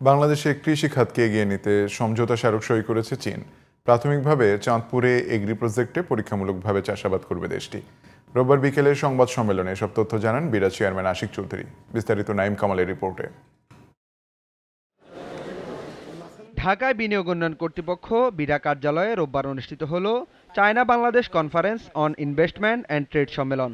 বাংলাদেশে কৃষি খাতকে এগিয়ে নিতে সমঝোতা স্মারক সই করেছে চীন। প্রাথমিকভাবে চাঁদপুরে এগ্রি প্রজেক্টে পরীক্ষামূলকভাবে চাষাবাদ করবে দেশটি। রোববার বিকেলে সংবাদ সম্মেলনে এসব তথ্য জানান বিডা চেয়ারম্যান আশিক চৌধুরী। বিস্তারিত নাইম কামালের রিপোর্টে। ঢাকায় বিনিয়োগ উন্নয়ন কর্তৃপক্ষ বিডা কার্যালয়ে রোববার অনুষ্ঠিত হল China Bangladesh conference on investment and trade সম্মেলন।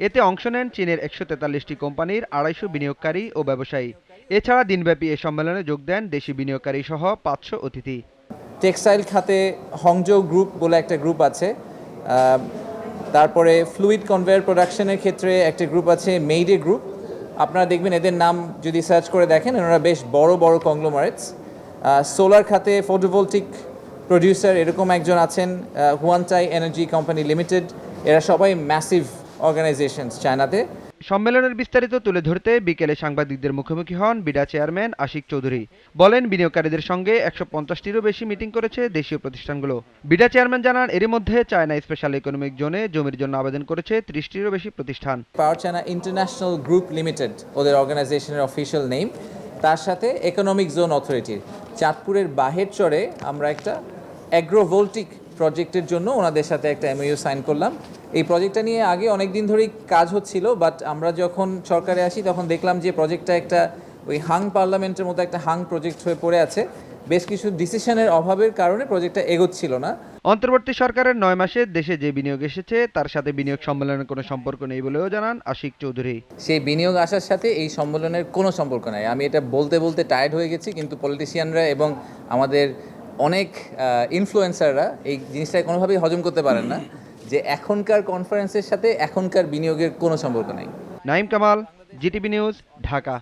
এতে অংশ নেন চীনের ১৪৩টি কোম্পানির ২৫০ বিনিয়োগকারী ও ব্যবসায়ী। এছাড়া দিনব্যাপী এ সম্মেলনে যোগ দেন দেশি বিনিয়োগকারী সহ ৫০০ অতিথি। টেক্সটাইল খাতে হংজৌ গ্রুপ বলে একটা গ্রুপ আছে, তারপরে ফ্লুইড কনভেয়ার প্রোডাকশনের ক্ষেত্রে একটা গ্রুপ আছে মেইডে গ্রুপ। আপনারা দেখবেন এদের নাম যদি সার্চ করে দেখেন ওনারা বেশ বড় বড় কংগ্লোমারেটস। সোলার খাতে ফটোভোল্টিক প্রডিউসার এরকম একজন আছেন, হুয়ানচাই এনার্জি কোম্পানি লিমিটেড। এরা সবাই ম্যাসিভ অর্গানাইজেশনস চায়নাতে। সম্মেলনের বিস্তারিত তুলে ধরতে বিকেলে সাংবাদিকদের মুখোমুখি হন বিডা চেয়ারম্যান আশিক চৌধুরী। বলেন, বিনিয়োগকারীদের সঙ্গে ১৫০টিরও বেশি মিটিং করেছে দেশীয় প্রতিষ্ঠানগুলো। বিডা চেয়ারম্যান জানান, এরই মধ্যে চায়না স্পেশাল ইকোনমিক জোনে জমির জন্য আবেদন করেছে ৩০টিরও বেশি প্রতিষ্ঠান। পাওয়ার চায়না ইন্টারন্যাশনাল গ্রুপ লিমিটেড ওদের অর্গানাইজেশনের অফিসিয়াল নেম। তার সাথে ইকোনমিক জোন অথরিটির চাঁদপুরের বাহেরচরে আমরা একটা অ্যাগ্রোভোল্টিক প্রজেক্টের জন্য ওনাদের সাথে একটা এমওইউ সাইন করলাম। এই প্রজেক্টটা নিয়ে আগে অনেক দিন ধরেই কাজ হচ্ছিল, বাট আমরা যখন সরকারে আসি তখন দেখলাম যে প্রজেক্টটা একটা ওই হাং পার্লামেন্টের মতো একটা হাং প্রজেক্ট হয়ে পড়ে আছে। বেশ কিছু ডিসিশনের অভাবের কারণে প্রজেক্টটা এগোচ্ছিল না। অন্তর্বর্তী সরকারের ৯ মাসে দেশে যে বিনিয়োগ এসেছে তার সাথে বিনিয়োগ সম্মেলনের কোনো সম্পর্ক নেই বলেও জানান আশিক চৌধুরী। সেই বিনিয়োগ আসার সাথে এই সম্মেলনের কোনো সম্পর্ক নাই। আমি এটা বলতে বলতে টায়ার্ড হয়ে গেছি, কিন্তু পলিটিশিয়ানরা এবং আমাদের অনেক ইনফ্লুয়েন্সাররা এই জিনিসটা কোনোভাবেই হজম করতে পারেন না যে এখনকার কনফারেন্সের সাথে এখনকার বিনিয়োগের কোনো সম্পর্ক নাই। Naim Kamal, GTV news, Dhaka.